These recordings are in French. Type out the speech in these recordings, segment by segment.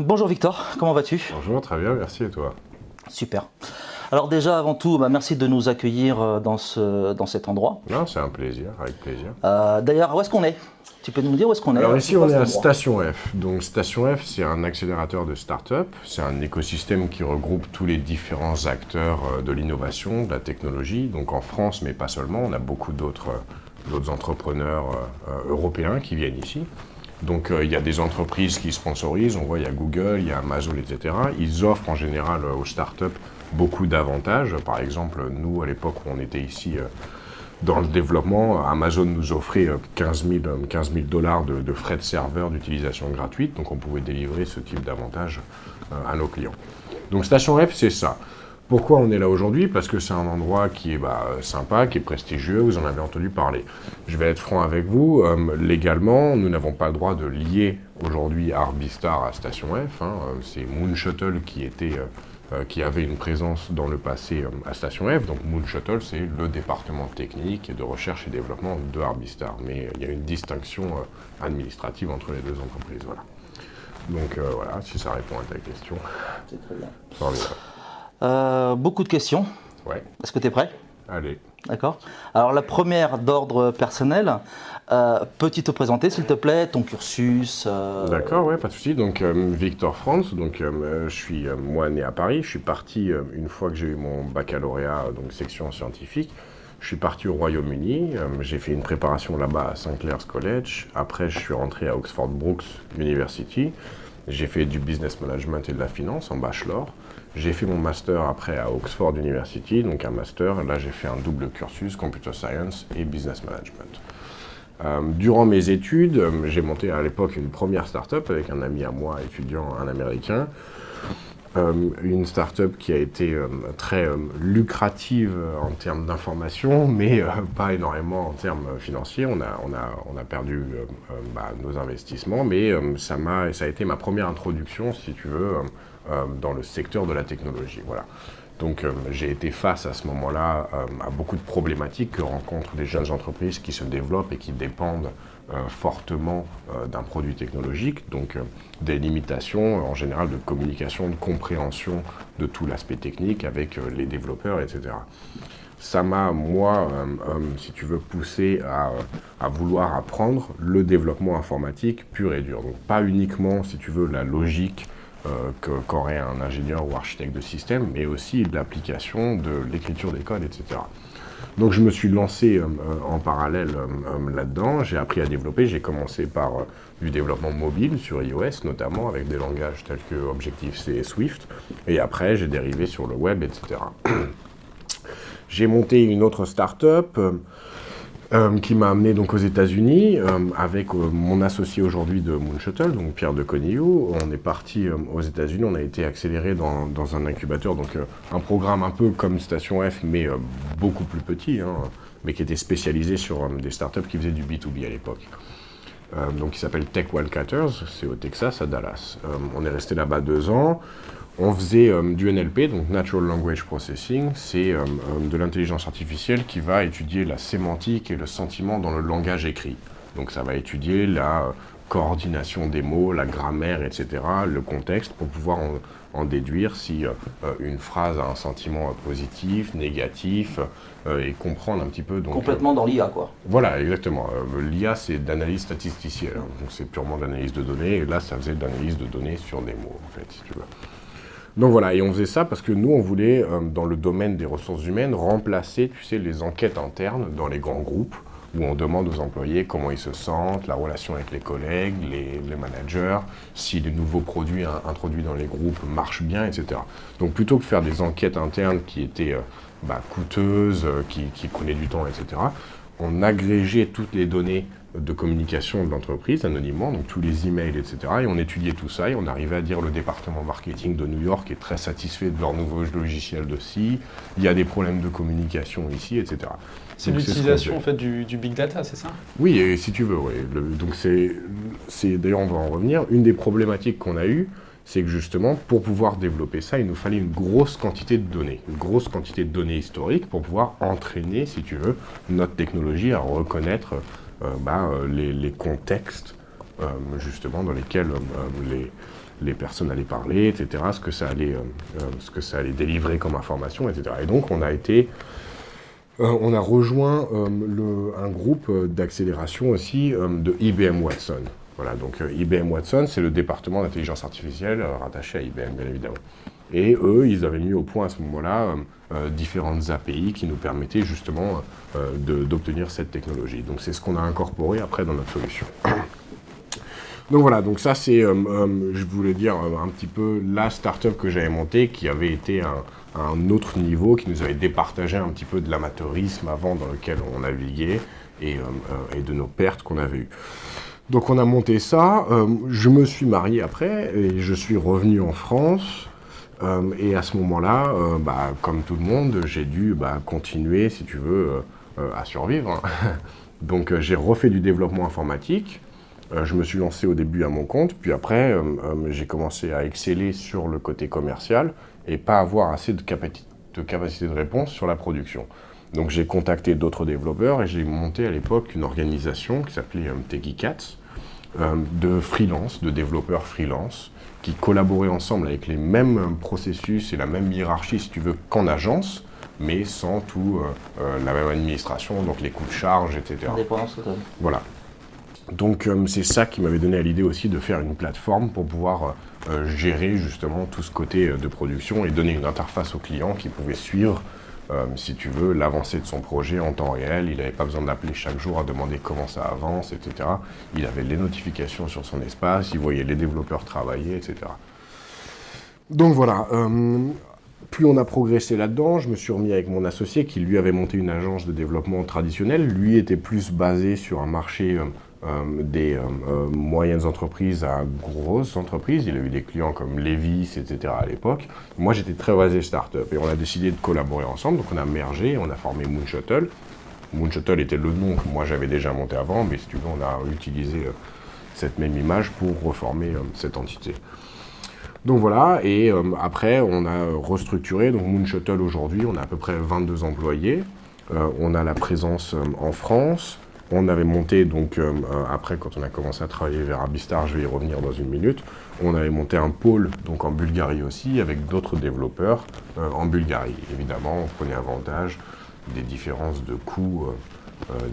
Bonjour Victor, comment vas-tu? Bonjour, très bien, merci et toi? Super. Alors déjà, avant tout, merci de nous accueillir dans cet endroit. Non, c'est un plaisir, avec plaisir. D'ailleurs, où est-ce qu'on est? Tu peux nous dire où est-ce qu'on est? Alors C'est ici, quoi on est cet à endroit? Station F. Donc Station F, c'est un accélérateur de start-up. C'est un écosystème qui regroupe tous les différents acteurs de l'innovation, de la technologie. Donc en France, mais pas seulement, on a beaucoup d'autres entrepreneurs européens qui viennent ici. Donc il y a des entreprises qui sponsorisent, on voit il y a Google, il y a Amazon, etc. Ils offrent en général aux startups beaucoup d'avantages. Par exemple, nous, à l'époque où on était ici dans le développement, Amazon nous offrait 15 000 dollars de frais de serveur d'utilisation gratuite, donc on pouvait délivrer ce type d'avantages à nos clients. Donc Station F, c'est ça. Pourquoi on est là aujourd'hui? Parce que c'est un endroit qui est sympa, qui est prestigieux, vous en avez entendu parler. Je vais être franc avec vous, légalement, nous n'avons pas le droit de lier aujourd'hui Arbistar à Station F. C'est Moon Shuttle qui avait une présence dans le passé à Station F. Donc Moon Shuttle, c'est le département technique de recherche et développement de Arbistar. Mais il y a une distinction administrative entre les deux entreprises. Voilà. Donc voilà, si ça répond à ta question. C'est très bien. Formidable. Beaucoup de questions. Ouais, Est-ce que tu es prêt? allez. D'accord. Alors la première d'ordre personnel, peux-tu te présenter s'il te plaît, ton cursus? D'accord, ouais, pas de souci. Donc Victor Franz, donc je suis moi né à Paris. Je suis parti une fois que j'ai eu mon baccalauréat, donc section scientifique. Je suis parti au Royaume-Uni. J'ai fait une préparation là-bas à St. Clair's College. Après, je suis rentré à Oxford Brookes University. J'ai fait du business management et de la finance en bachelor. J'ai fait mon master après à Oxford University, donc un master. Là, j'ai fait un double cursus, computer science et business management. Durant mes études, j'ai monté à l'époque une première start-up avec un ami à moi, étudiant, un Américain. Une start-up qui a été très lucrative en termes d'information, mais pas énormément en termes financiers. On a perdu nos investissements, mais ça a été ma première introduction, si tu veux, dans le secteur de la technologie. Voilà. Donc j'ai été face à ce moment-là à beaucoup de problématiques que rencontrent les jeunes entreprises qui se développent et qui dépendent fortement d'un produit technologique, donc des limitations en général de communication, de compréhension de tout l'aspect technique avec les développeurs, etc. Ça m'a, moi, si tu veux, poussé à vouloir apprendre le développement informatique pur et dur. Donc pas uniquement, si tu veux, la logique qu'aurait un ingénieur ou architecte de système, mais aussi de l'application, de l'écriture des codes, etc. Donc je me suis lancé en parallèle là-dedans, j'ai appris à développer, j'ai commencé par du développement mobile sur iOS notamment, avec des langages tels que Objective-C et Swift, et après j'ai dérivé sur le web, etc. J'ai monté une autre start-up qui m'a amené donc aux États-Unis avec mon associé aujourd'hui de Moon Shuttle, donc Pierre de Conillou. On est parti aux États-Unis, on a été accéléré dans un incubateur, donc un programme un peu comme Station F, mais beaucoup plus petit, mais qui était spécialisé sur des startups qui faisaient du B2B à l'époque. Donc qui s'appelle Tech Wildcatters, c'est au Texas, à Dallas. On est resté là-bas 2 ans. On faisait du NLP, donc Natural Language Processing, c'est de l'intelligence artificielle qui va étudier la sémantique et le sentiment dans le langage écrit. Donc ça va étudier la coordination des mots, la grammaire, etc., le contexte, pour pouvoir en déduire si une phrase a un sentiment positif, négatif, et comprendre un petit peu... Donc, Complètement dans l'IA, quoi. Voilà, exactement. L'IA, c'est d'analyse statisticielle, donc c'est purement d'analyse de données, et là, ça faisait de l'analyse de données sur des mots, en fait, si tu veux. Donc voilà, et on faisait ça parce que nous, on voulait, dans le domaine des ressources humaines, remplacer, tu sais, les enquêtes internes dans les grands groupes, où on demande aux employés comment ils se sentent, la relation avec les collègues, les managers, si les nouveaux produits introduits dans les groupes marchent bien, etc. Donc plutôt que faire des enquêtes internes qui étaient coûteuses, qui prenaient du temps, etc., on agrégeait toutes les données de communication de l'entreprise anonymement, donc tous les emails, etc. Et on étudiait tout ça et on arrivait à dire le département marketing de New York est très satisfait de leur nouveau logiciel de SI, il y a des problèmes de communication ici, etc. C'est Donc, l'utilisation en fait du big data, c'est ça? Oui, et si tu veux, oui. Donc c'est d'ailleurs on va en revenir. Une des problématiques qu'on a eues, c'est que justement, pour pouvoir développer ça, il nous fallait une grosse quantité de données historiques pour pouvoir entraîner, si tu veux, notre technologie à reconnaître les contextes justement dans lesquels les personnes allaient parler, etc., ce que ça allait délivrer comme information, etc. Et donc, on a rejoint un groupe d'accélération aussi de IBM Watson. Voilà, donc IBM Watson, c'est le département d'intelligence artificielle rattaché à IBM, bien évidemment. Et eux, ils avaient mis au point à ce moment-là différentes API qui nous permettaient justement d'obtenir cette technologie. Donc c'est ce qu'on a incorporé après dans notre solution. Donc voilà, donc ça c'est, je voulais dire un petit peu la start-up que j'avais montée, qui avait été à un autre niveau, qui nous avait départagé un petit peu de l'amateurisme avant dans lequel on naviguait et de nos pertes qu'on avait eues. Donc on a monté ça, je me suis marié après et je suis revenu en France. Et à ce moment-là, comme tout le monde, j'ai dû continuer, si tu veux, à survivre. Donc j'ai refait du développement informatique. Je me suis lancé au début à mon compte, puis après, j'ai commencé à exceller sur le côté commercial et pas avoir assez de capacité de réponse sur la production. Donc j'ai contacté d'autres développeurs et j'ai monté à l'époque une organisation qui s'appelait Techicats, de freelance, de développeurs freelance, qui collaboraient ensemble avec les mêmes processus et la même hiérarchie, si tu veux, qu'en agence, mais sans tout la même administration, donc les coûts de charge, etc. Indépendance totale. Voilà. Donc c'est ça qui m'avait donné l'idée aussi de faire une plateforme pour pouvoir gérer justement tout ce côté de production et donner une interface au client qui pouvait suivre, si tu veux, l'avancée de son projet en temps réel. Il n'avait pas besoin d'appeler chaque jour à demander comment ça avance, etc. Il avait les notifications sur son espace, il voyait les développeurs travailler, etc. Donc voilà, plus on a progressé là-dedans, je me suis remis avec mon associé qui lui avait monté une agence de développement traditionnelle. Lui était plus basé sur un marché des moyennes entreprises à grosses entreprises. Il a eu des clients comme Levi's, etc. à l'époque. Moi, j'étais très basé start-up et on a décidé de collaborer ensemble. Donc, on a mergé, on a formé Moonshuttle. Moonshuttle était le nom que moi j'avais déjà monté avant, mais si tu veux, on a utilisé cette même image pour reformer cette entité. Donc voilà, et après, on a restructuré. Donc, Moonshuttle aujourd'hui, on a à peu près 22 employés. On a la présence en France. On avait monté, donc après, quand on a commencé à travailler vers Abistar, je vais y revenir dans une minute, on avait monté un pôle donc en Bulgarie aussi, avec d'autres développeurs en Bulgarie. Évidemment, on prenait avantage des différences de coûts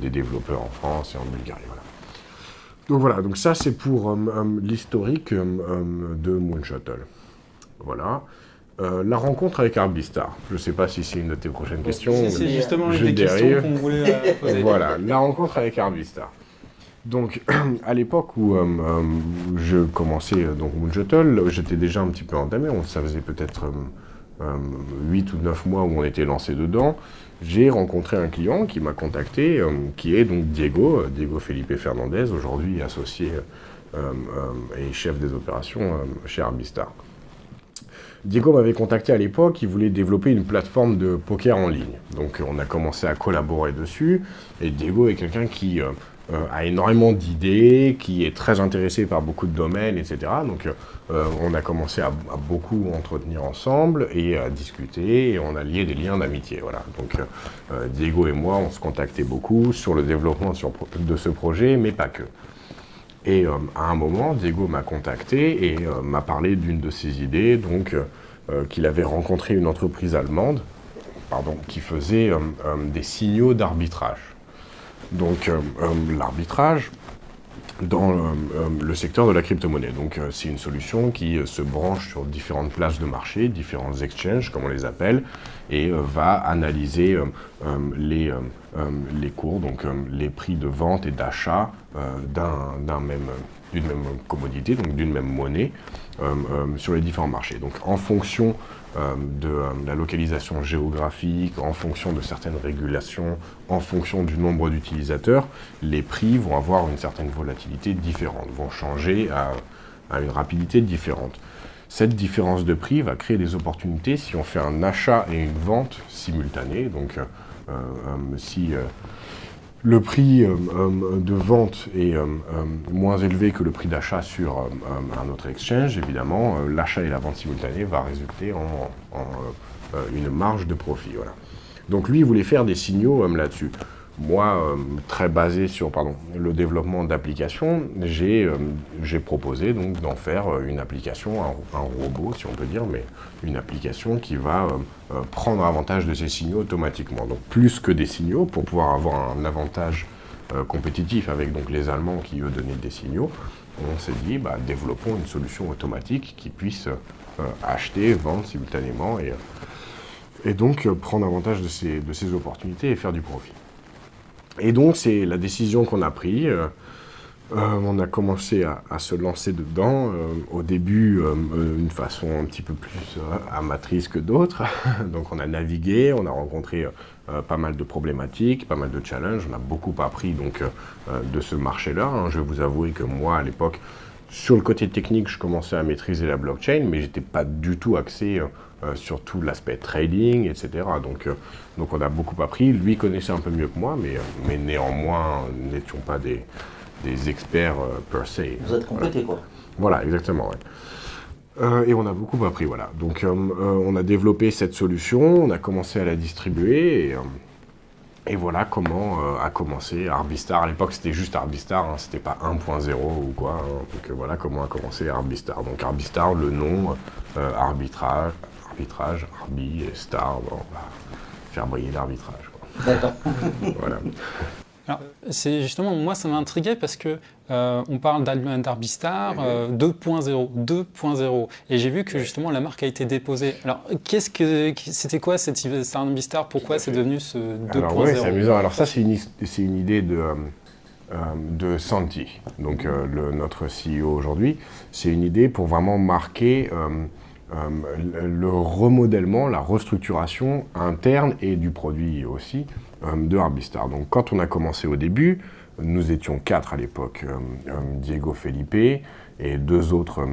des développeurs en France et en Bulgarie. Voilà. Donc voilà, donc ça c'est pour l'historique de Moonshuttle. Voilà. La rencontre avec Arbistar. Je ne sais pas si c'est une de tes prochaines questions. C'est justement une des questions qu'on voulait poser. Voilà, la rencontre avec Arbistar. Donc, à l'époque où je commençais donc Moonshuttle, j'étais déjà un petit peu entamé. Ça faisait peut-être 8 ou 9 mois où on était lancé dedans. J'ai rencontré un client qui m'a contacté, qui est donc Diego Felipe Fernandez, aujourd'hui associé et chef des opérations chez Arbistar. Diego m'avait contacté à l'époque, il voulait développer une plateforme de poker en ligne. Donc on a commencé à collaborer dessus, et Diego est quelqu'un qui a énormément d'idées, qui est très intéressé par beaucoup de domaines, etc. Donc on a commencé à beaucoup entretenir ensemble et à discuter, et on a lié des liens d'amitié. Voilà. Donc Diego et moi, on se contactait beaucoup sur le développement de ce projet, mais pas que. Et à un moment, Diego m'a contacté et m'a parlé d'une de ses idées, donc qu'il avait rencontré une entreprise allemande, qui faisait des signaux d'arbitrage. Donc l'arbitrage dans le secteur de la crypto-monnaie. Donc c'est une solution qui se branche sur différentes places de marché, différents exchanges, comme on les appelle, et va analyser les cours, donc les prix de vente et d'achat d'une même commodité, donc d'une même monnaie, sur les différents marchés. Donc en fonction de la localisation géographique, en fonction de certaines régulations, en fonction du nombre d'utilisateurs, les prix vont avoir une certaine volatilité différente, vont changer à une rapidité différente. Cette différence de prix va créer des opportunités si on fait un achat et une vente simultanés. Donc si le prix de vente est moins élevé que le prix d'achat sur un autre exchange, évidemment, l'achat et la vente simultanée va résulter en une marge de profit. Voilà. Donc lui, il voulait faire des signaux là-dessus. moi, très basé sur le développement d'applications, j'ai proposé donc d'en faire une application, un robot si on peut dire, mais une application qui va prendre avantage de ces signaux automatiquement. Donc plus que des signaux, pour pouvoir avoir un avantage compétitif avec donc, les Allemands qui eux donnaient des signaux, on s'est dit développons une solution automatique qui puisse acheter, vendre simultanément et donc prendre avantage de ces opportunités et faire du profit. Et donc c'est la décision qu'on a prise. On a commencé à se lancer dedans, au début d'une façon un petit peu plus amatrice que d'autres. Donc on a navigué, on a rencontré pas mal de problématiques, pas mal de challenges, on a beaucoup appris donc, de ce marché-là. Hein. Je vais vous avouer que moi à l'époque, sur le côté technique, je commençais à maîtriser la blockchain, mais j'étais pas du tout axé sur tout l'aspect trading, etc. Donc on a beaucoup appris. Lui connaissait un peu mieux que moi, mais néanmoins, n'étions pas des experts per se. Vous êtes complétés, quoi. Voilà, exactement. Ouais. Et on a beaucoup appris, voilà. Donc on a développé cette solution, on a commencé à la distribuer, et voilà comment a commencé Arbistar. À l'époque, c'était juste Arbistar, hein, c'était pas 1.0 ou quoi. Hein. Donc voilà comment a commencé Arbistar. Donc Arbistar, le nom, arbitrage, Arbi et Star, bon, on va faire briller l'arbitrage. D'accord. Voilà. Alors, c'est justement, moi, ça m'a intrigué parce que on parle d'Arbistar 2.0, et j'ai vu que justement la marque a été déposée. Alors, c'était quoi cette Arbistar? Pourquoi c'est devenu ce 2.0? Alors ouais, c'est amusant. Alors ça, c'est une idée de Santi, donc notre CEO aujourd'hui. C'est une idée pour vraiment marquer le remodèlement, la restructuration interne et du produit aussi de Arbistar. Donc quand on a commencé au début, nous étions 4 à l'époque, Diego Felipe et 2 autres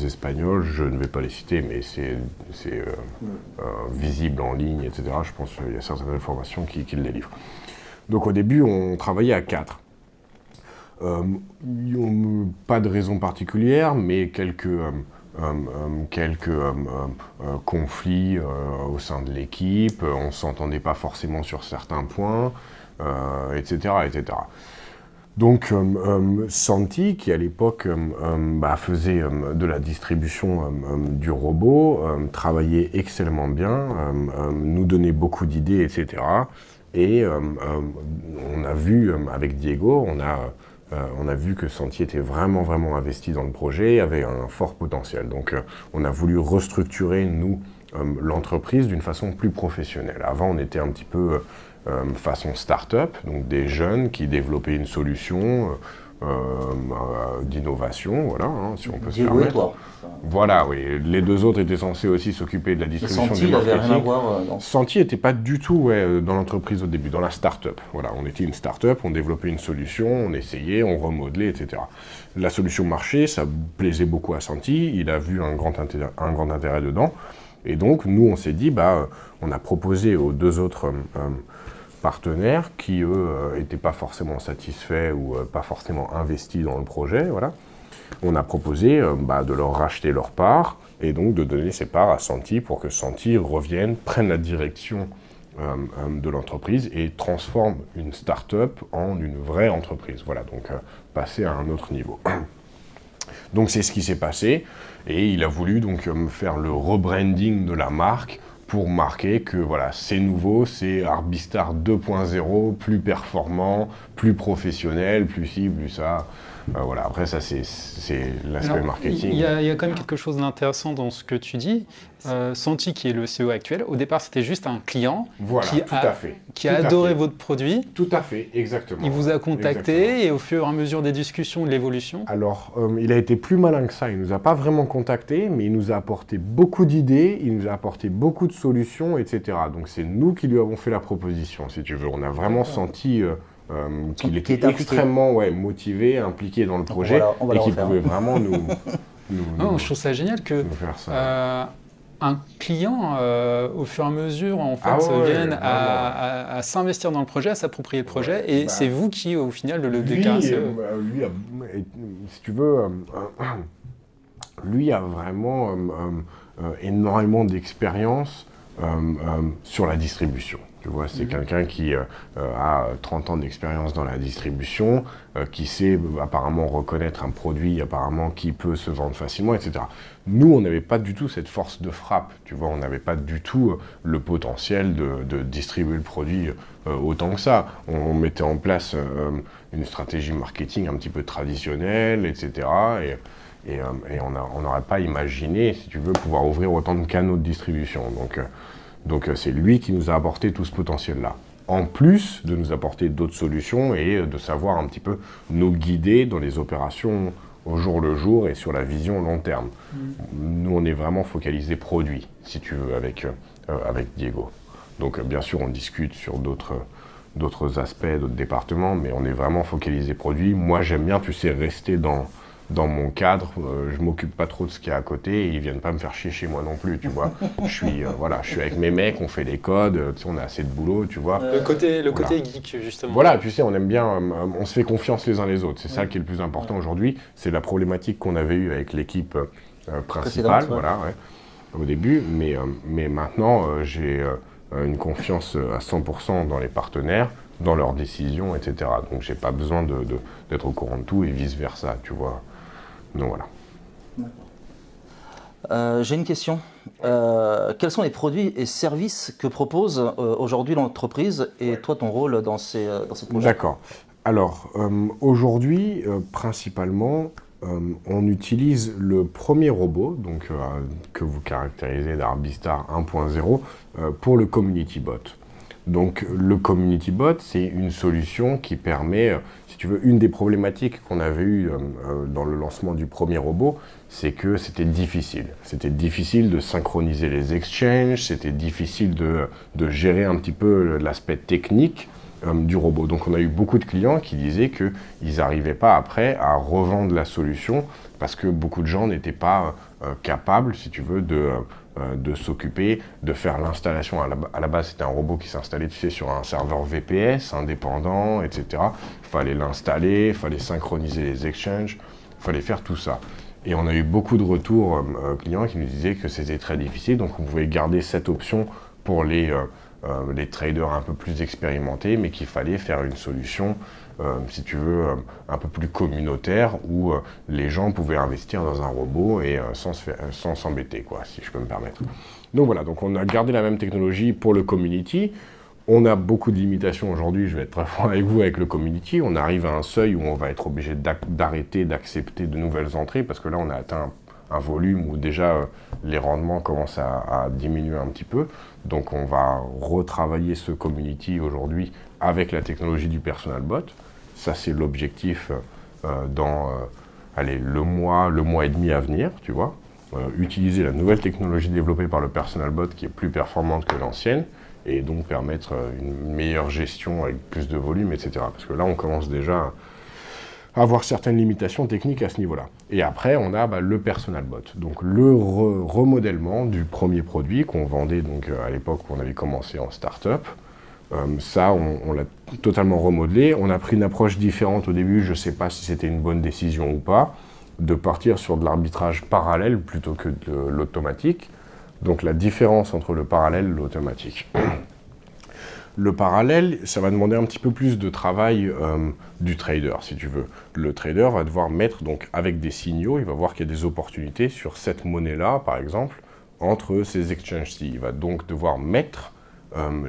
Espagnols, je ne vais pas les citer, mais c'est visible en ligne, etc. Je pense qu'il y a certaines informations qui les livrent. Donc au début, on travaillait à 4. Pas de raison particulière, mais quelques conflits au sein de l'équipe, on ne s'entendait pas forcément sur certains points, etc., etc. Donc Santi, qui à l'époque faisait de la distribution du robot, travaillait excellemment bien, nous donnait beaucoup d'idées, etc. Et on a vu avec Diego, on a vu que Santi était vraiment investi dans le projet, avait un fort potentiel. Donc on a voulu restructurer, nous, l'entreprise d'une façon plus professionnelle. Avant, on était un petit peu façon start-up, donc des jeunes qui développaient une solution d'innovation, voilà, hein, si on peut se permettre. Toi. Voilà, oui. Les 2 autres étaient censés aussi s'occuper de la distribution du marketing. Santi, rien à voir dans... Santi n'était pas du tout dans l'entreprise au début, dans la start-up. Voilà, on était une start-up, on développait une solution, on essayait, on remodelait, etc. La solution marchait, ça plaisait beaucoup à Santi, il a vu un grand intérêt dedans. Et donc, nous, on s'est dit, on a proposé aux 2 autres partenaires qui, eux, n'étaient pas forcément satisfaits ou pas forcément investis dans le projet, voilà. On a proposé de leur racheter leur part et donc de donner ces parts à Santi pour que Santi revienne, prenne la direction de l'entreprise et transforme une start-up en une vraie entreprise. Voilà, donc passer à un autre niveau. Donc c'est ce qui s'est passé et il a voulu donc faire le rebranding de la marque pour marquer que voilà, c'est nouveau, c'est Arbistar 2.0, plus performant, plus professionnel, plus ci, plus ça. Voilà, après ça c'est l'aspect marketing. Il y a quand même quelque chose d'intéressant dans ce que tu dis. Santi, qui est le CEO actuel, au départ c'était juste un client qui a adoré votre produit. Tout à fait, exactement. Il vous a contacté et au fur et à mesure des discussions, de l'évolution. Alors, il a été plus malin que ça. Il ne nous a pas vraiment contacté, mais il nous a apporté beaucoup d'idées, il nous a apporté beaucoup de solutions, etc. Donc c'est nous qui lui avons fait la proposition, si tu veux. On a vraiment senti qu'il était extrêmement motivé, impliqué dans le projet et qu'il pouvait vraiment nous je trouve ça génial que faire ça. Un client, au fur et à mesure, en fait, vienne à s'investir dans le projet, à s'approprier le projet, et c'est vous qui, au final, le décarcassez. Lui, si tu veux, lui a vraiment énormément d'expérience sur la distribution. Tu vois, c'est quelqu'un qui a 30 ans d'expérience dans la distribution, qui sait apparemment reconnaître un produit, apparemment qui peut se vendre facilement, etc. Nous, on n'avait pas du tout cette force de frappe, tu vois, on n'avait pas du tout le potentiel de distribuer le produit autant que ça. On mettait en place une stratégie marketing un petit peu traditionnelle, etc. Et on n'aurait pas imaginé, si tu veux, pouvoir ouvrir autant de canaux de distribution. Donc c'est lui qui nous a apporté tout ce potentiel-là. En plus de nous apporter d'autres solutions et de savoir un petit peu nous guider dans les opérations au jour le jour et sur la vision long terme. Nous, on est vraiment focalisé produit, si tu veux, avec Diego. Donc bien sûr, on discute sur d'autres aspects, d'autres départements, mais on est vraiment focalisé produit. Moi, j'aime bien, tu sais, rester dans mon cadre, je m'occupe pas trop de ce qu'il y a à côté et ils viennent pas me faire chier chez moi non plus, tu vois. Je suis avec mes mecs, on fait les codes, tu sais, on a assez de boulot, tu vois. Le côté geek, justement. Voilà, tu sais, on aime bien, on se fait confiance les uns les autres. C'est ça qui est le plus important aujourd'hui. C'est la problématique qu'on avait eue avec l'équipe principale, au début. Mais maintenant, j'ai une confiance à 100% dans les partenaires, dans leurs décisions, etc. Donc, j'ai pas besoin d'être au courant de tout et vice-versa, tu vois. Donc voilà. J'ai une question. Quels sont les produits et services que propose aujourd'hui l'entreprise et toi ton rôle dans ces projets? D'accord. Alors aujourd'hui, principalement, on utilise le premier robot, donc que vous caractérisez d'Arbistar 1.0, pour le Community Bot. Donc le Community Bot, c'est une solution qui permet, si tu veux, une des problématiques qu'on avait eues dans le lancement du premier robot, c'est que c'était difficile. C'était difficile de synchroniser les exchanges, c'était difficile de gérer un petit peu l'aspect technique du robot. Donc on a eu beaucoup de clients qui disaient qu'ils n'arrivaient pas après à revendre la solution parce que beaucoup de gens n'étaient pas capables, si tu veux, de s'occuper, de faire l'installation. À la base, c'était un robot qui s'installait, tu sais, sur un serveur VPS indépendant, etc. Il fallait l'installer, il fallait synchroniser les exchanges, il fallait faire tout ça. Et on a eu beaucoup de retours clients qui nous disaient que c'était très difficile, donc on pouvait garder cette option pour les traders un peu plus expérimentés, mais qu'il fallait faire une solution, si tu veux, un peu plus communautaire, où les gens pouvaient investir dans un robot et sans s'embêter, quoi, si je peux me permettre. Donc voilà, donc on a gardé la même technologie pour le community. On a beaucoup de limitations aujourd'hui, je vais être très franc avec vous, avec le community. On arrive à un seuil où on va être obligé d'arrêter d'accepter de nouvelles entrées, parce que là, on a atteint un volume où déjà les rendements commencent à diminuer un petit peu. Donc on va retravailler ce community aujourd'hui avec la technologie du personal bot. Ça, c'est l'objectif dans le mois et demi à venir, tu vois. Utiliser la nouvelle technologie développée par le personal bot qui est plus performante que l'ancienne et donc permettre une meilleure gestion avec plus de volume, etc. Parce que là, on commence déjà à avoir certaines limitations techniques à ce niveau-là. Et après, on a le personal bot, donc le remodèlement du premier produit qu'on vendait donc, à l'époque où on avait commencé en start-up. Ça, on l'a totalement remodelé. On a pris une approche différente au début, je ne sais pas si c'était une bonne décision ou pas, de partir sur de l'arbitrage parallèle plutôt que de l'automatique. Donc la différence entre le parallèle et l'automatique. Le parallèle, ça va demander un petit peu plus de travail du trader, si tu veux. Le trader va devoir mettre, donc avec des signaux, il va voir qu'il y a des opportunités sur cette monnaie-là, par exemple, entre ces exchanges-ci. Il va donc devoir mettre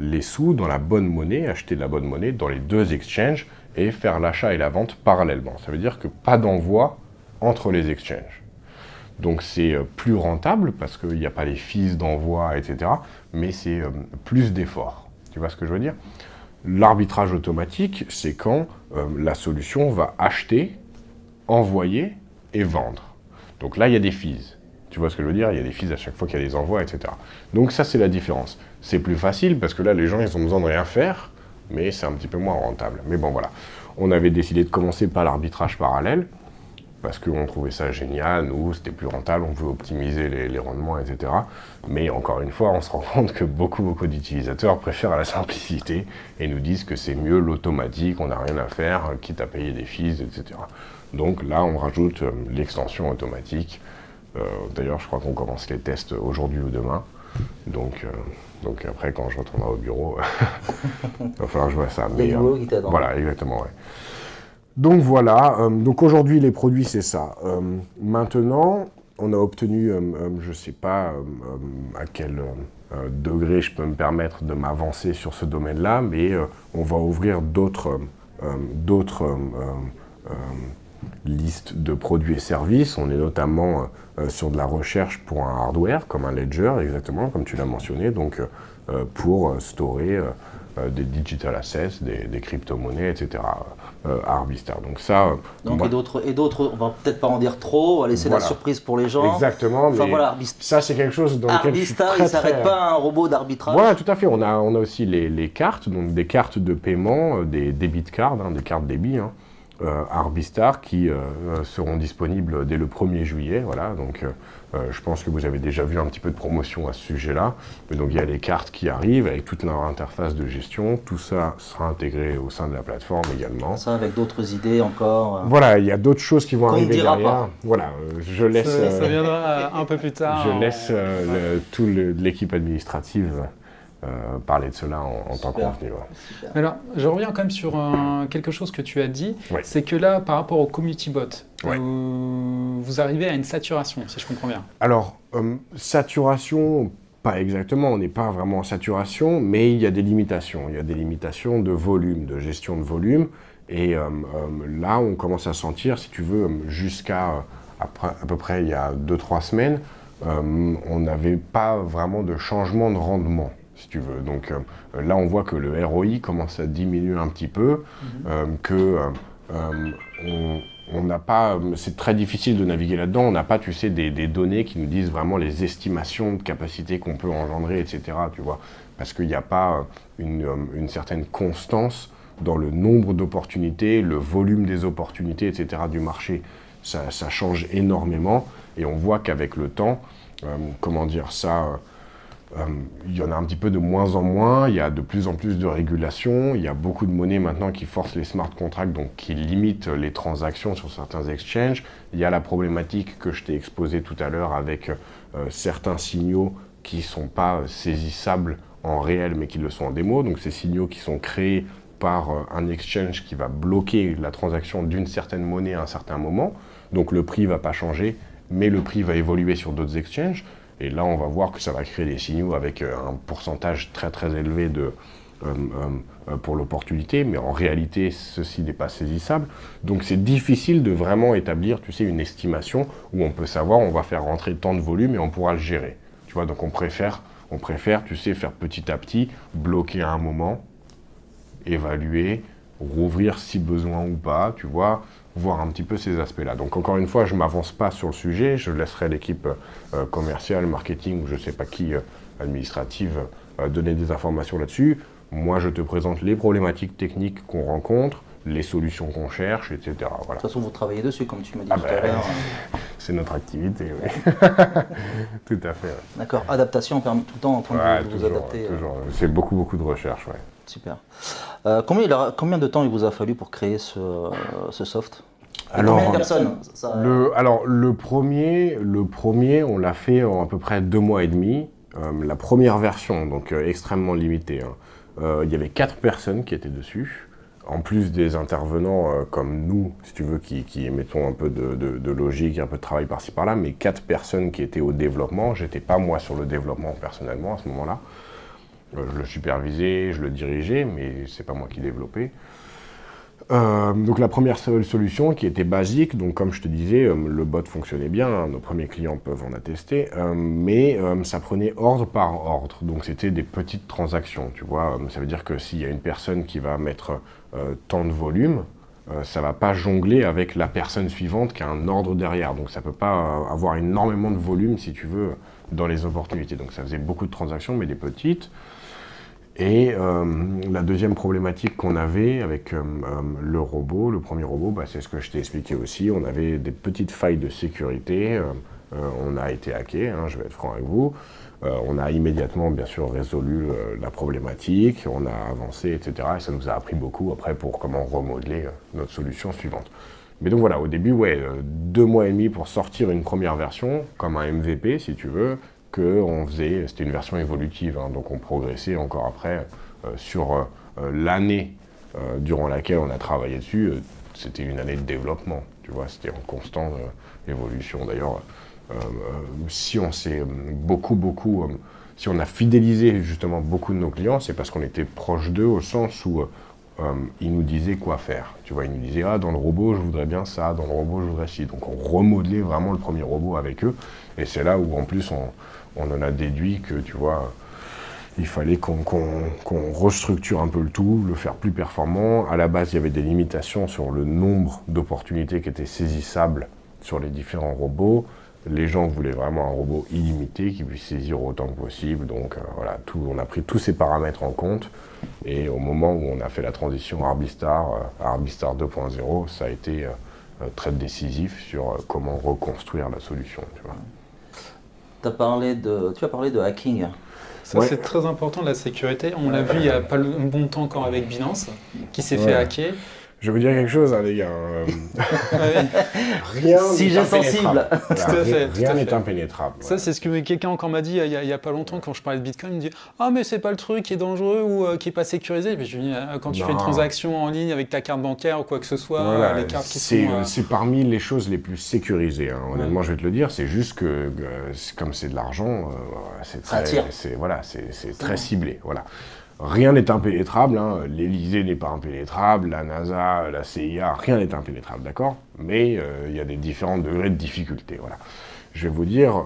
les sous dans la bonne monnaie, acheter de la bonne monnaie dans les deux exchanges et faire l'achat et la vente parallèlement. Ça veut dire que pas d'envoi entre les exchanges. Donc c'est plus rentable parce qu'il n'y a pas les fees d'envoi, etc. Mais c'est plus d'efforts. Tu vois ce que je veux dire? L'arbitrage automatique, c'est quand la solution va acheter, envoyer et vendre. Donc là, il y a des fees. Tu vois ce que je veux dire? Il y a des fees à chaque fois qu'il y a des envois, etc. Donc ça, c'est la différence. C'est plus facile parce que là, les gens, ils ont besoin de rien faire, mais c'est un petit peu moins rentable. Mais bon, voilà. On avait décidé de commencer par l'arbitrage parallèle parce qu'on trouvait ça génial, nous, c'était plus rentable, on pouvait optimiser les rendements, etc. Mais encore une fois, on se rend compte que beaucoup d'utilisateurs préfèrent la simplicité et nous disent que c'est mieux l'automatique, on n'a rien à faire, quitte à payer des fees, etc. Donc là, on rajoute l'extension automatique. D'ailleurs, je crois qu'on commence les tests aujourd'hui ou demain. Donc après, quand je retournerai au bureau, il va falloir que je vois ça. Il y a du boulot qui t'attend. Voilà, exactement, ouais. Donc voilà, donc aujourd'hui les produits c'est ça. Maintenant, on a obtenu, je ne sais pas à quel degré je peux me permettre de m'avancer sur ce domaine-là, mais on va ouvrir d'autres listes de produits et services. On est notamment sur de la recherche pour un hardware, comme un ledger, exactement, comme tu l'as mentionné, donc pour storer des digital assets, des crypto-monnaies, etc. À Arbistar. Donc ça. Donc moi, et d'autres, on va peut-être pas en dire trop, on va laisser la surprise pour les gens. Exactement. Enfin, mais voilà, ça c'est quelque chose dans lequel Arbistar, il ne s'arrête pas à un robot d'arbitrage. Voilà, tout à fait. On a aussi les cartes, donc des cartes de paiement, des debit cards, des cartes débit. Arbistar qui seront disponibles dès le 1er juillet. Voilà, donc je pense que vous avez déjà vu un petit peu de promotion à ce sujet-là. Mais donc il y a les cartes qui arrivent avec toute leur interface de gestion. Tout ça sera intégré au sein de la plateforme également. Ça avec d'autres idées encore. Voilà, il y a d'autres choses qui vont arriver derrière. Pas. Voilà, je laisse. Ça viendra un peu plus tard. Je laisse toute l'équipe administrative. Parler de cela en tant que convenu. Ouais. Alors, je reviens quand même sur quelque chose que tu as dit, c'est que là, par rapport au community bot, vous arrivez à une saturation, si je comprends bien. Alors, saturation, pas exactement, on n'est pas vraiment en saturation, mais il y a des limitations. Il y a des limitations de volume, de gestion de volume, et là, on commence à sentir, si tu veux, jusqu'à à peu près il y a 2-3 semaines, on n'avait pas vraiment de changement de rendement. Si tu veux. Donc là, on voit que le ROI commence à diminuer un petit peu, on n'a pas, c'est très difficile de naviguer là-dedans, on n'a pas, tu sais, des données qui nous disent vraiment les estimations de capacité qu'on peut engendrer, etc., tu vois, parce qu'il n'y a pas une certaine constance dans le nombre d'opportunités, le volume des opportunités, etc., du marché. Ça change énormément, et on voit qu'avec le temps, comment dire ça... il y en a un petit peu de moins en moins, il y a de plus en plus de régulation, il y a beaucoup de monnaies maintenant qui forcent les smart contracts, donc qui limitent les transactions sur certains exchanges. Il y a la problématique que je t'ai exposée tout à l'heure avec certains signaux qui ne sont pas saisissables en réel mais qui le sont en démo, donc ces signaux qui sont créés par un exchange qui va bloquer la transaction d'une certaine monnaie à un certain moment, donc le prix ne va pas changer, mais le prix va évoluer sur d'autres exchanges. Et là, on va voir que ça va créer des signaux avec un pourcentage très très élevé pour l'opportunité, mais en réalité, ceci n'est pas saisissable. Donc c'est difficile de vraiment établir, tu sais, une estimation où on peut savoir, on va faire rentrer tant de volume et on pourra le gérer. Tu vois, donc on préfère, tu sais, faire petit à petit, bloquer à un moment, évaluer, rouvrir si besoin ou pas, tu vois, voir un petit peu ces aspects-là. Donc encore une fois, je ne m'avance pas sur le sujet, je laisserai l'équipe commerciale, marketing ou je ne sais pas qui, administrative, donner des informations là-dessus. Moi, je te présente les problématiques techniques qu'on rencontre, les solutions qu'on cherche, etc. Voilà. De toute façon, vous travaillez dessus, comme tu m'as dit tout à l'heure. C'est notre activité, oui. Tout à fait. Ouais. D'accord. Adaptation, tout le temps en train de vous adapter. Toujours. C'est beaucoup de recherche, ouais. Super. Combien de temps il vous a fallu pour créer ce soft? Alors, combien de personnes le premier, on l'a fait en à peu près 2 mois et demi. La première version, donc extrêmement limitée. Il y avait 4 personnes qui étaient dessus, en plus des intervenants comme nous, si tu veux, qui mettons un peu de logique, un peu de travail par-ci par-là, mais 4 personnes qui étaient au développement. J'étais pas moi sur le développement personnellement à ce moment-là. Je le supervisais, je le dirigeais, mais c'est pas moi qui développais. Donc la première solution qui était basique, donc comme je te disais, le bot fonctionnait bien, hein, nos premiers clients peuvent en attester, mais ça prenait ordre par ordre, donc c'était des petites transactions, tu vois, ça veut dire que s'il y a une personne qui va mettre tant de volume, ça ne va pas jongler avec la personne suivante qui a un ordre derrière, donc ça ne peut pas avoir énormément de volume si tu veux dans les opportunités, donc ça faisait beaucoup de transactions mais des petites. Et la deuxième problématique qu'on avait avec le robot, le premier robot, bah, c'est ce que je t'ai expliqué aussi. On avait des petites failles de sécurité. On a été hacké, hein, je vais être franc avec vous. On a immédiatement, bien sûr, résolu la problématique. On a avancé, etc. Et ça nous a appris beaucoup après pour comment remodeler notre solution suivante. Mais donc voilà, au début, 2 mois et demi pour sortir une première version, comme un MVP si tu veux, c'était une version évolutive, hein, donc on progressait encore après sur l'année durant laquelle on a travaillé dessus, c'était une année de développement, tu vois, c'était en constante évolution. D'ailleurs, si on s'est si on a fidélisé justement beaucoup de nos clients, c'est parce qu'on était proche d'eux au sens où ils nous disaient quoi faire. Tu vois, ils nous disaient dans le robot je voudrais bien ça, dans le robot je voudrais ci. Donc on remodelait vraiment le premier robot avec eux. Et c'est là où en plus on en a déduit que tu vois, il fallait qu'on restructure un peu le tout, le faire plus performant. À la base, il y avait des limitations sur le nombre d'opportunités qui étaient saisissables sur les différents robots. Les gens voulaient vraiment un robot illimité qui puisse saisir autant que possible. Donc voilà, on a pris tous ces paramètres en compte. Et au moment où on a fait la transition Arbistar à Arbistar 2.0, ça a été très décisif sur comment reconstruire la solution. Tu vois. Tu as parlé de hacking. Ça, c'est très important, la sécurité. On l'a vu il n'y a pas un bon temps encore avec Binance, qui s'est fait hacker. Je vais vous dire quelque chose, hein, les gars. Rien n'est impénétrable. Rien n'est impénétrable. Ça, c'est ce que quelqu'un encore m'a dit il n'y a pas longtemps quand je parlais de Bitcoin. Il me dit « Ah, mais c'est pas le truc qui est dangereux ou qui n'est pas sécurisé. » Je lui dis « Quand tu fais une transaction en ligne avec ta carte bancaire ou quoi que ce soit, les cartes qui sont... » C'est parmi les choses les plus sécurisées. Hein. Honnêtement, je vais te le dire. C'est juste que, comme c'est de l'argent, c'est très ciblé. Voilà. Rien n'est impénétrable, hein. L'Élysée n'est pas impénétrable, la NASA, la CIA, rien n'est impénétrable, d'accord ? Mais il y a des différents degrés de difficulté, voilà. Je vais vous dire,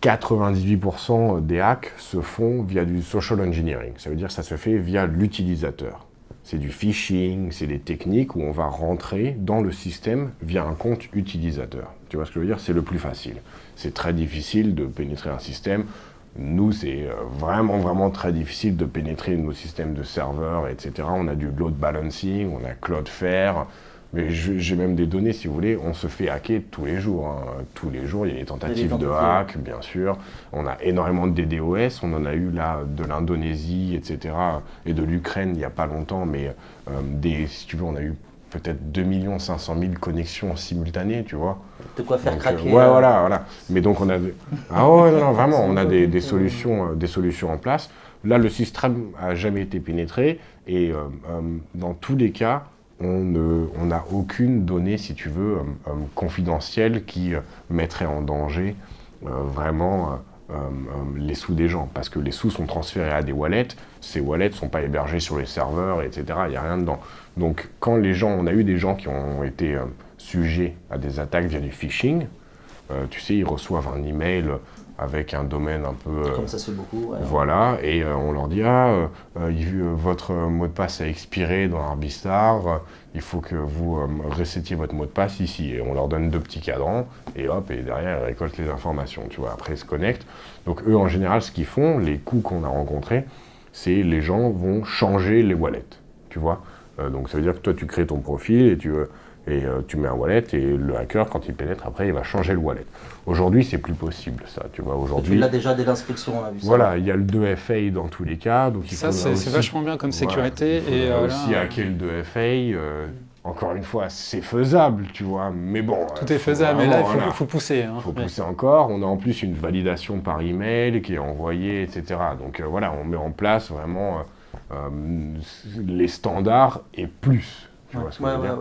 98% des hacks se font via du social engineering, ça veut dire que ça se fait via l'utilisateur. C'est du phishing, c'est des techniques où on va rentrer dans le système via un compte utilisateur. Tu vois ce que je veux dire ? C'est le plus facile. C'est très difficile de pénétrer un système. Nous, c'est vraiment très difficile de pénétrer nos systèmes de serveurs, etc. On a du load balancing, on a Cloudflare, mais j'ai même des données, si vous voulez, on se fait hacker tous les jours. Hein. Tous les jours, il y a des tentatives de hack, bien sûr. On a énormément de DDoS, on en a eu là de l'Indonésie, etc. et de l'Ukraine il n'y a pas longtemps, mais si tu veux, on a eu peut-être 2 500 000 connexions simultanées, tu vois. De quoi faire craquer. Voilà. Mais donc on a... non, vraiment, on a des solutions en place. Là, le système n'a jamais été pénétré et dans tous les cas, on n'a aucune donnée, si tu veux, confidentielle qui mettrait en danger vraiment les sous des gens. Parce que les sous sont transférés à des wallets, ces wallets ne sont pas hébergés sur les serveurs, etc. Il n'y a rien dedans. Donc quand on a eu des gens qui ont été sujets à des attaques via du phishing, tu sais, ils reçoivent un email avec un domaine un peu... Comme ça se fait beaucoup. Ouais. Voilà, et on leur dit votre mot de passe a expiré dans Arbistar, il faut que vous resetiez votre mot de passe ici. Et on leur donne 2 petits cadrans, et hop, et derrière, ils récoltent les informations, tu vois. Après, ils se connectent. Donc eux, en général, ce qu'ils font, les coups qu'on a rencontrés, c'est les gens vont changer les wallets, tu vois. Donc ça veut dire que toi, tu crées ton profil, et tu mets un wallet, et le hacker, quand il pénètre, après, il va changer le wallet. Aujourd'hui, c'est plus possible, ça, tu vois. Aujourd'hui, tu l'as déjà dès l'inscription, on a vu ça. Voilà, il y a le 2FA dans tous les cas. Donc ça, c'est vachement bien comme sécurité. Il faudra aussi hacker le 2FA. Encore une fois, c'est faisable, tu vois, mais bon... Tout est faisable, mais là, il faut pousser. Il faut pousser encore. On a en plus une validation par email qui est envoyée, etc. Donc voilà, on met en place vraiment les standards et plus. Tu vois ce que je veux dire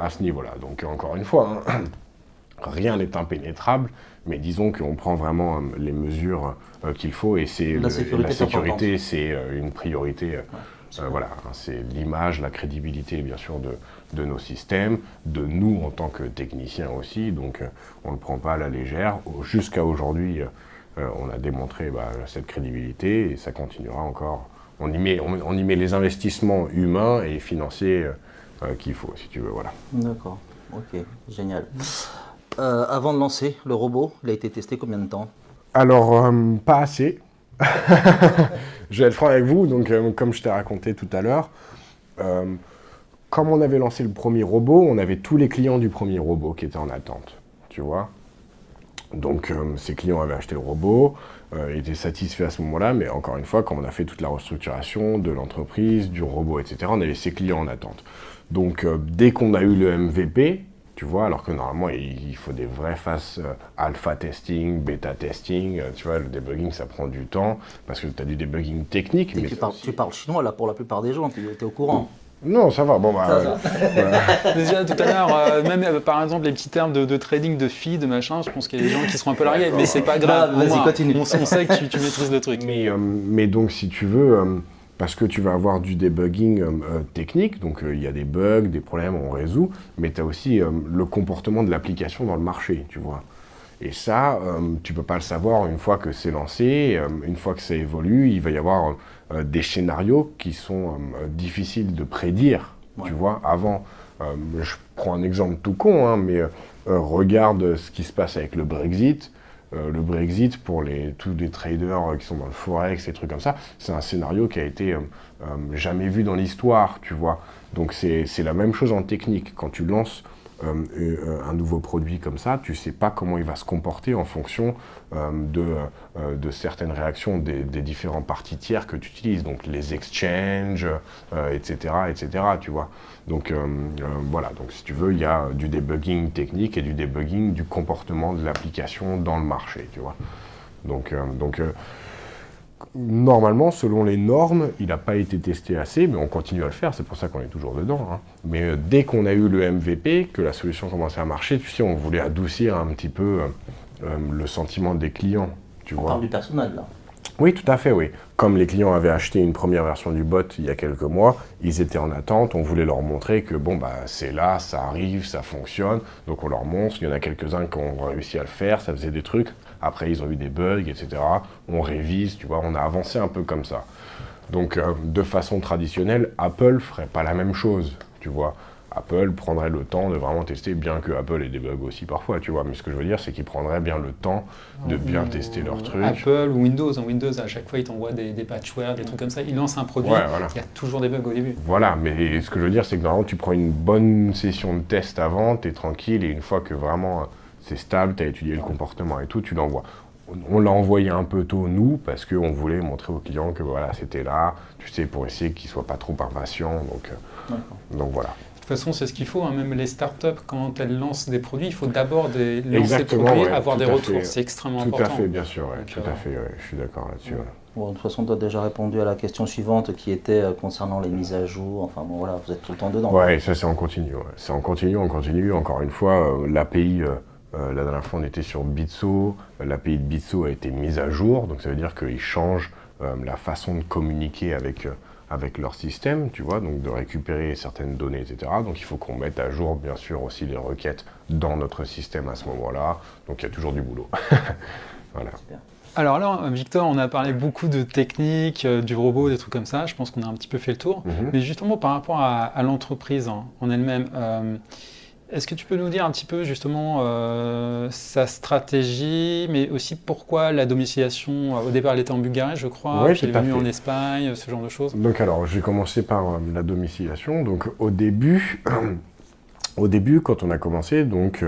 à ce niveau-là. Donc encore une fois, rien n'est impénétrable, mais disons qu'on prend vraiment les mesures qu'il faut, et la sécurité, c'est une priorité. Voilà, c'est l'image, la crédibilité, bien sûr, de nos systèmes, de nous en tant que techniciens aussi. Donc on ne le prend pas à la légère. Jusqu'à aujourd'hui, on a démontré cette crédibilité, et ça continuera encore. On y met les investissements humains et financiers qu'il faut, si tu veux, voilà. D'accord, ok, génial. Avant de lancer le robot, il a été testé combien de temps ? Alors, pas assez. Je vais être franc avec vous, donc comme je t'ai raconté tout à l'heure, comme on avait lancé le premier robot, on avait tous les clients du premier robot qui étaient en attente, tu vois. Donc ces clients avaient acheté le robot, étaient satisfaits à ce moment-là, mais encore une fois, quand on a fait toute la restructuration de l'entreprise, du robot, etc., on avait ces clients en attente. Donc dès qu'on a eu le MVP, Tu vois, alors que normalement, il faut des vraies phases alpha testing, bêta testing. Tu vois, le debugging, ça prend du temps parce que tu as du debugging technique. Et mais tu parles chinois, là, pour la plupart des gens, tu es au courant. Non, ça va. Bon, bah, Déjà tout à l'heure, même par exemple les petits termes de trading, de feed, de machin, je pense qu'il y a des gens qui seront un peu largués, mais c'est pas grave. Vas-y, continue. On sait que tu maîtrises le truc. Mais donc, si tu veux, parce que tu vas avoir du debugging technique, donc il y a des bugs, des problèmes, on résout, mais tu as aussi le comportement de l'application dans le marché, tu vois. Et ça, tu peux pas le savoir une fois que c'est lancé, une fois que ça évolue, il va y avoir des scénarios qui sont difficiles de prédire, tu vois, avant. Je prends un exemple tout con, hein, mais regarde ce qui se passe avec le Brexit. Le Brexit, pour tous les traders qui sont dans le Forex, des trucs comme ça, c'est un scénario qui a été jamais vu dans l'histoire, tu vois. Donc c'est la même chose en technique. Quand tu lances un nouveau produit comme ça, tu ne sais pas comment il va se comporter en fonction de certaines réactions des différents parties tiers que tu utilises, donc les exchanges, etc., tu vois. Donc voilà, donc si tu veux, il y a du debugging technique et du debugging du comportement de l'application dans le marché, tu vois. Donc normalement, selon les normes, il n'a pas été testé assez, mais on continue à le faire, c'est pour ça qu'on est toujours dedans. Hein. Mais dès qu'on a eu le MVP, que la solution commençait à marcher, tu sais, on voulait adoucir un petit peu le sentiment des clients, tu vois. On parle du personnel, là. Oui, tout à fait, oui. Comme les clients avaient acheté une première version du bot il y a quelques mois, ils étaient en attente, on voulait leur montrer que bon, bah, c'est là, ça arrive, ça fonctionne, donc on leur montre, il y en a quelques-uns qui ont réussi à le faire, ça faisait des trucs, après ils ont eu des bugs, etc. On révise, tu vois, on a avancé un peu comme ça. Donc de façon traditionnelle, Apple ferait pas la même chose, tu vois. Apple prendrait le temps de vraiment tester, bien que Apple ait des bugs aussi parfois, tu vois. Mais ce que je veux dire, c'est qu'ils prendraient bien le temps de bien tester leurs trucs. Apple ou Windows, Windows, à chaque fois, ils t'envoient des patchware, des trucs comme ça. Ils lancent un produit, voilà. Il y a toujours des bugs au début. Voilà, mais ce que je veux dire, c'est que normalement, tu prends une bonne session de test avant, tu es tranquille, et une fois que vraiment c'est stable, tu as étudié le comportement et tout, tu l'envoies. On l'a envoyé un peu tôt, nous, parce qu'on voulait montrer aux clients que voilà, c'était là, tu sais, pour essayer qu'ils ne soient pas trop impatients. Donc voilà. De toute façon, c'est ce qu'il faut. Hein. Même les startups, quand elles lancent des produits, il faut d'abord lancer des produits, avoir des retours. C'est extrêmement important. Tout à fait, bien sûr. Ouais, tout à fait, je suis d'accord là-dessus. Ouais. Bon, de toute façon, tu as déjà répondu à la question suivante qui était concernant les mises à jour. Enfin, bon, voilà, vous êtes tout le temps dedans. Oui, ça, c'est en continu. Ouais. C'est en continu. Encore une fois, l'API, la dernière fois, on était sur Bitso. L'API de Bitso a été mise à jour. Donc, ça veut dire qu'ils changent la façon de communiquer avec leur système, tu vois, donc de récupérer certaines données, etc. Donc il faut qu'on mette à jour, bien sûr, aussi les requêtes dans notre système à ce moment-là. Donc il y a toujours du boulot. Voilà. Super. Alors là, Victor, on a parlé beaucoup de techniques, du robot, des trucs comme ça. Je pense qu'on a un petit peu fait le tour. Mais justement, par rapport à l'entreprise en elle-même, est-ce que tu peux nous dire un petit peu justement sa stratégie, mais aussi pourquoi la domiciliation, au départ elle était en Bulgarie je crois, puis elle est venue en Espagne, ce genre de choses? Donc alors, je vais commencer par la domiciliation. Donc au début, quand on a commencé, donc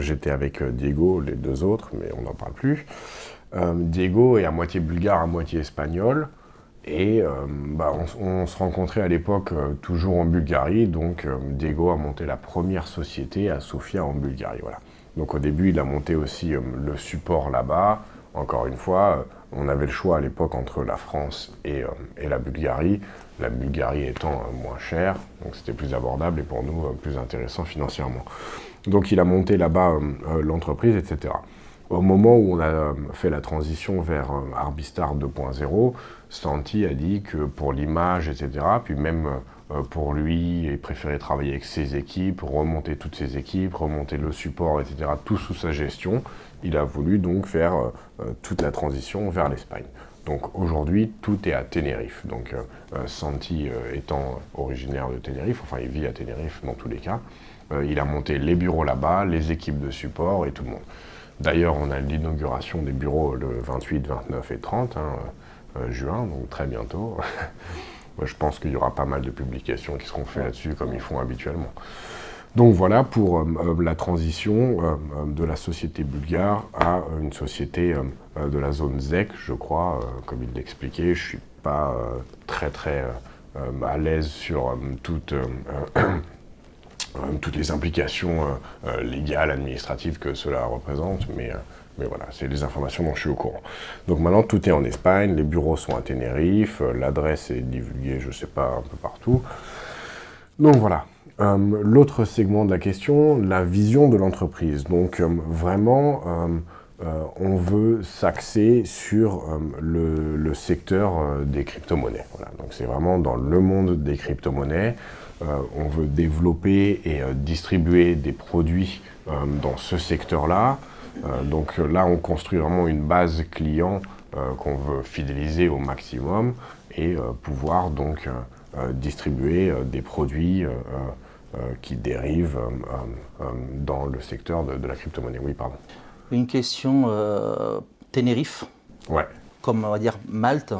j'étais avec Diego, les deux autres, mais on n'en parle plus. Diego est à moitié bulgare, à moitié espagnol. Et on se rencontrait à l'époque toujours en Bulgarie, donc Diego a monté la première société à Sofia en Bulgarie. Voilà. Donc au début, il a monté aussi le support là-bas. Encore une fois, on avait le choix à l'époque entre la France et la Bulgarie étant moins chère, donc c'était plus abordable et pour nous plus intéressant financièrement. Donc il a monté là-bas l'entreprise, etc. Au moment où on a fait la transition vers Arbistar 2.0, Santi a dit que pour l'image, etc., puis même pour lui, il préférait travailler avec ses équipes, remonter toutes ses équipes, remonter le support, etc., tout sous sa gestion. Il a voulu donc faire toute la transition vers l'Espagne. Donc aujourd'hui, tout est à Tenerife. Donc Santi étant originaire de Tenerife, enfin il vit à Tenerife dans tous les cas, il a monté les bureaux là-bas, les équipes de support et tout le monde. D'ailleurs, on a l'inauguration des bureaux le 28, 29 et 30 juin, donc très bientôt. Je pense qu'il y aura pas mal de publications qui seront faites là-dessus, comme ils font habituellement. Donc voilà pour la transition de la société bulgare à une société de la zone ZEC, je crois, comme il l'expliquait. Je ne suis pas très à l'aise sur toutes les implications légales, administratives que cela représente, mais voilà, c'est les informations dont je suis au courant. Donc maintenant, tout est en Espagne, les bureaux sont à Tenerife, l'adresse est divulguée, je ne sais pas, un peu partout. Donc voilà. L'autre segment de la question, la vision de l'entreprise. Donc vraiment, on veut s'axer sur le secteur des crypto-monnaies. Voilà. Donc c'est vraiment dans le monde des crypto-monnaies. On veut développer et distribuer des produits dans ce secteur-là. Donc là, on construit vraiment une base client qu'on veut fidéliser au maximum et pouvoir donc distribuer des produits qui dérivent dans le secteur de la crypto-monnaie. Oui, pardon. Une question, Tenerife, Ouais. comme on va dire Malte.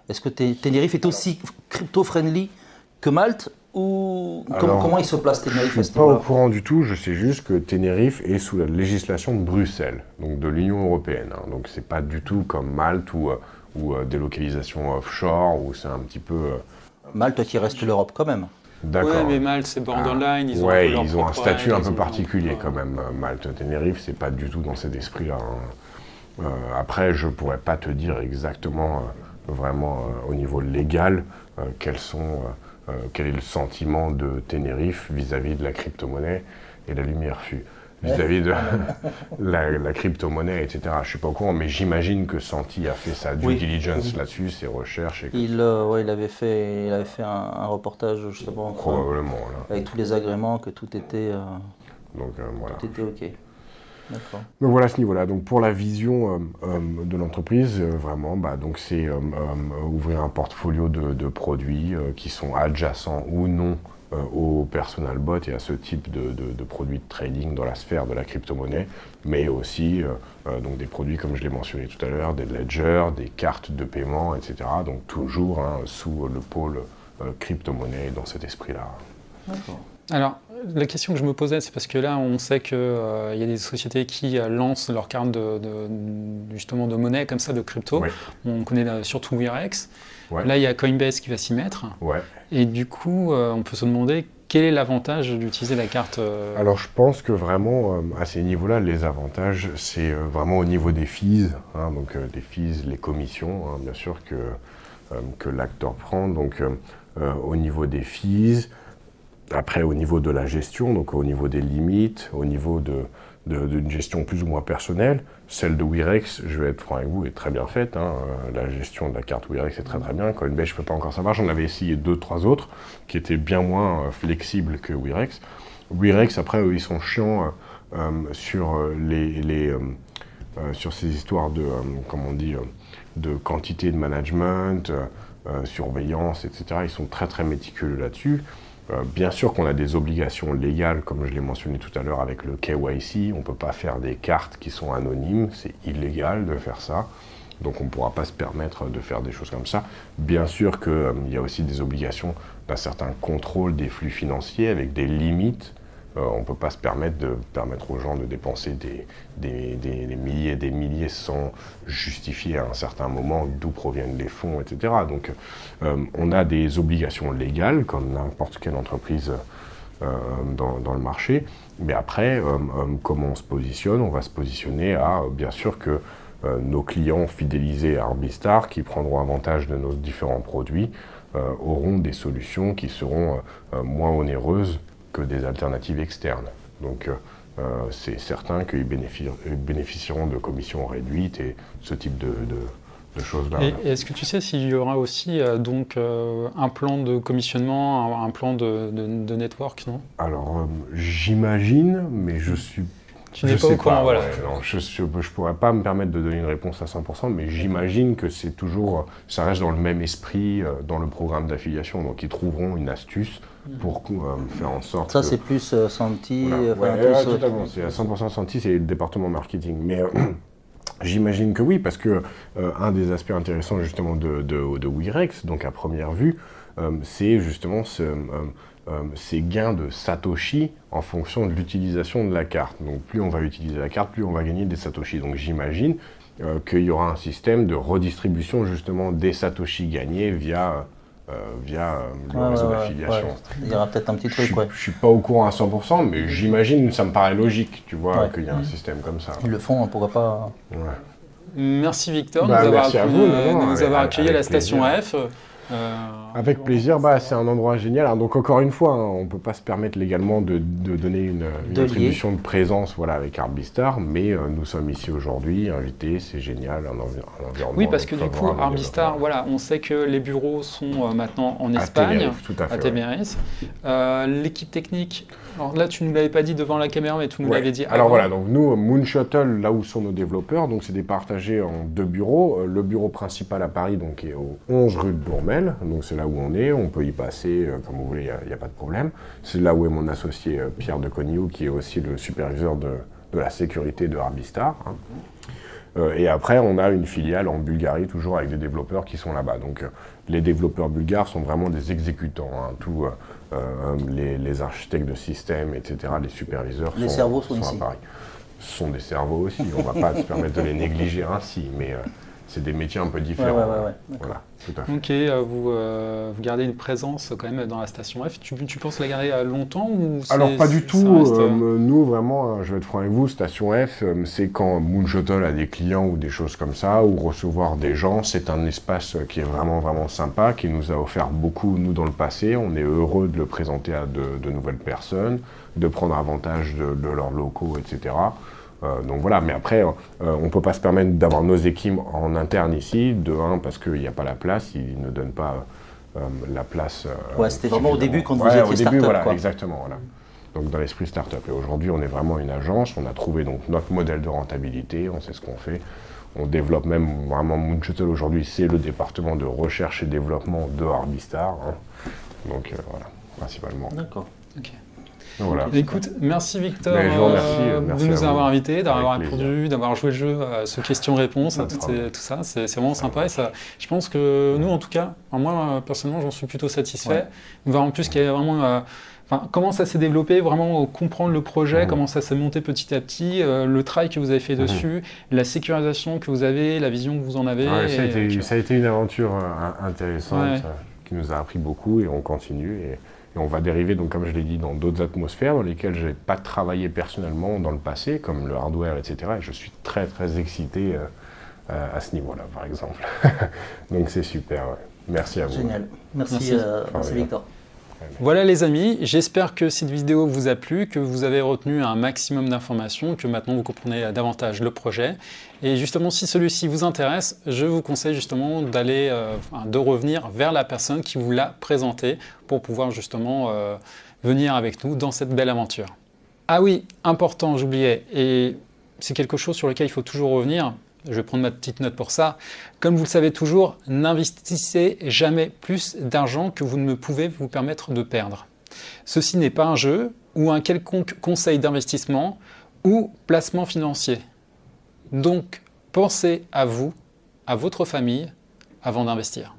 Est-ce que Tenerife est aussi crypto-friendly que Malte ou comment il se place Tenerife? Je ne suis pas au courant du tout, je sais juste que Tenerife est sous la législation de Bruxelles, donc de l'Union européenne. Hein. Donc c'est pas du tout comme Malte ou des localisations offshore, où c'est un petit peu... Malte qui reste l'Europe quand même. D'accord. Ouais, mais Malte, c'est borderline. Ils ont un statut un peu particulier quand même. Malte, Tenerife, c'est pas du tout dans cet esprit-là. Hein. Après, je pourrais pas te dire exactement, vraiment au niveau légal, quel est le sentiment de Tenerife vis-à-vis de la crypto-monnaie et la lumière fut. Vis-à-vis de la crypto-monnaie, etc. Je ne suis pas au courant, mais j'imagine que Santi a fait sa due diligence là-dessus, ses recherches. Il avait fait un reportage justement. Probablement. Là. Avec tous les agréments, que tout était, voilà. tout était OK. D'accord. Donc voilà ce niveau-là. Donc pour la vision de l'entreprise, vraiment, donc c'est ouvrir un portfolio de produits qui sont adjacents ou non au personal bot et à ce type de produits de trading dans la sphère de la crypto-monnaie, mais aussi donc des produits, comme je l'ai mentionné tout à l'heure, des ledgers, des cartes de paiement, etc. Donc toujours sous le pôle crypto-monnaie dans cet esprit-là. D'accord. Alors, la question que je me posais, c'est parce que là, on sait qu'il y a des sociétés qui lancent leurs cartes justement de monnaie, comme ça, de crypto. Ouais. On connaît surtout Wirex. Ouais. Là, il y a Coinbase qui va s'y mettre. Ouais. Et du coup, on peut se demander quel est l'avantage d'utiliser la carte Alors, je pense que vraiment, à ces niveaux-là, les avantages, c'est vraiment au niveau des fees. Hein, donc, les fees, les commissions, hein, bien sûr, que l'acteur prend. Donc, au niveau des fees, après, au niveau de la gestion, donc au niveau des limites, au niveau d'une gestion plus ou moins personnelle, celle de Wirex, je vais être franc avec vous, est très bien faite. Hein. La gestion de la carte Wirex est très très bien. Coinbase, je ne peux pas encore savoir. J'en avais essayé 2-3 autres qui étaient bien moins flexibles que Wirex. Wirex, après, eux, ils sont chiants sur sur ces histoires de, de quantité de management, surveillance, etc. Ils sont très très méticuleux là-dessus. Bien sûr qu'on a des obligations légales, comme je l'ai mentionné tout à l'heure avec le KYC. On ne peut pas faire des cartes qui sont anonymes, c'est illégal de faire ça. Donc on ne pourra pas se permettre de faire des choses comme ça. Bien sûr qu'il y a aussi des obligations d'un certain contrôle des flux financiers avec des limites. On ne peut pas se permettre de permettre aux gens de dépenser des milliers et des milliers sans justifier à un certain moment d'où proviennent les fonds, etc. Donc on a des obligations légales, comme n'importe quelle entreprise dans le marché. Mais après, comment on se positionne? On va se positionner à, bien sûr que nos clients fidélisés à Arbistar, qui prendront avantage de nos différents produits, auront des solutions qui seront moins onéreuses que des alternatives externes. Donc c'est certain qu'ils bénéficieront de commissions réduites et ce type de choses-là. Et est-ce que tu sais s'il y aura aussi donc un plan de commissionnement, un plan de network, non? Alors, j'imagine, mais je suis... Tu n'es pas au courant, voilà. Ouais, non, je ne pourrais pas me permettre de donner une réponse à 100%, mais j'imagine que c'est toujours... Ça reste dans le même esprit dans le programme d'affiliation. Donc, ils trouveront une astuce pour faire en sorte ça, c'est plus Santi. Voilà. Totalement. C'est à 100% Santi, c'est le département marketing. Mais j'imagine que oui, parce que un des aspects intéressants justement de Wirex, donc à première vue, c'est justement ces gains de Satoshi en fonction de l'utilisation de la carte. Donc plus on va utiliser la carte, plus on va gagner des Satoshi. Donc j'imagine qu'il y aura un système de redistribution justement des Satoshi gagnés via via le réseau d'affiliation. Il y aura peut-être un petit truc, Je ne suis pas au courant à 100%, mais j'imagine, ça me paraît logique, tu vois, qu'il y a un système comme ça. Ils le font, pourquoi pas. Ouais. Merci Victor Bah, de merci à vous, nous avoir accueillis à la station plaisir. F. Avec plaisir, c'est un endroit génial. Alors, donc encore une fois, on ne peut pas se permettre légalement de donner une attribution de présence avec Arbistar, mais nous sommes ici aujourd'hui, invités, c'est génial, un environnement. Oui, parce que du coup, Arbistar, on sait que les bureaux sont maintenant en Espagne, à Téméris. L'équipe technique, alors là tu ne nous l'avais pas dit devant la caméra, mais tu nous l'avais dit avant. Alors voilà, donc nous, Moon Shuttle, là où sont nos développeurs, donc c'est départagé en 2 bureaux. Le bureau principal à Paris, donc, est au 11 rue de Dourmel, donc c'est là où on est, on peut y passer comme vous voulez, il n'y a pas de problème. C'est là où est mon associé Pierre de Cogniou, qui est aussi le superviseur de la sécurité de Arbistar. Et après, on a une filiale en Bulgarie, toujours avec des développeurs qui sont là-bas. Donc les développeurs bulgares sont vraiment des exécutants, tous les architectes de systèmes, etc., les superviseurs les cerveaux sont ici. à Paris. Ce sont des cerveaux aussi, on ne va pas se permettre de les négliger ainsi, mais c'est des métiers un peu différents. Voilà, tout à fait. Ok, vous gardez une présence quand même dans la station F. Tu penses la garder longtemps ou Alors pas du tout. Nous vraiment, je vais être franc avec vous, station F, c'est quand Moon Shuttle a des clients ou des choses comme ça, ou recevoir des gens. C'est un espace qui est vraiment vraiment sympa, qui nous a offert beaucoup nous dans le passé. On est heureux de le présenter à de nouvelles personnes, de prendre avantage de leurs locaux, etc. Donc voilà, mais après, on ne peut pas se permettre d'avoir nos équipes en interne ici, de un, parce qu'il n'y a pas la place, ils ne donnent pas la place. C'était vraiment au début quand vous étiez au début, start-up. Exactement. Voilà. Donc dans l'esprit start-up. Et aujourd'hui, on est vraiment une agence, on a trouvé donc notre modèle de rentabilité, on sait ce qu'on fait. On développe même vraiment Moon Shuttle aujourd'hui, c'est le département de recherche et développement de Arbistar. Donc voilà, principalement. D'accord. Ok. Voilà. Écoute, merci Victor merci de nous avoir invités, d'avoir Avec répondu, d'avoir joué le jeu à ce question-réponse, à tout ça. C'est vraiment sympa et ça, je pense que nous, en tout cas, moi personnellement, j'en suis plutôt satisfait. Voir en plus qu'il y a vraiment, comment ça s'est développé, vraiment comprendre le projet, comment ça s'est monté petit à petit, le travail que vous avez fait dessus, la sécurisation que vous avez, la vision que vous en avez. Ça a été une aventure intéressante qui nous a appris beaucoup et on continue. Et on va dériver, donc, comme je l'ai dit, dans d'autres atmosphères dans lesquelles je n'ai pas travaillé personnellement dans le passé, comme le hardware, etc. Et je suis très, très excité à ce niveau-là, par exemple. Donc, c'est super. Ouais. Merci à vous. Génial. Merci Victor. Voilà les amis, j'espère que cette vidéo vous a plu, que vous avez retenu un maximum d'informations, que maintenant vous comprenez davantage le projet. Et justement, si celui-ci vous intéresse, je vous conseille justement de revenir vers la personne qui vous l'a présenté pour pouvoir justement venir avec nous dans cette belle aventure. Ah oui, important, j'oubliais, et c'est quelque chose sur lequel il faut toujours revenir. Je vais prendre ma petite note pour ça. Comme vous le savez toujours, n'investissez jamais plus d'argent que vous ne pouvez vous permettre de perdre. Ceci n'est pas un jeu ou un quelconque conseil d'investissement ou placement financier. Donc, pensez à vous, à votre famille, avant d'investir.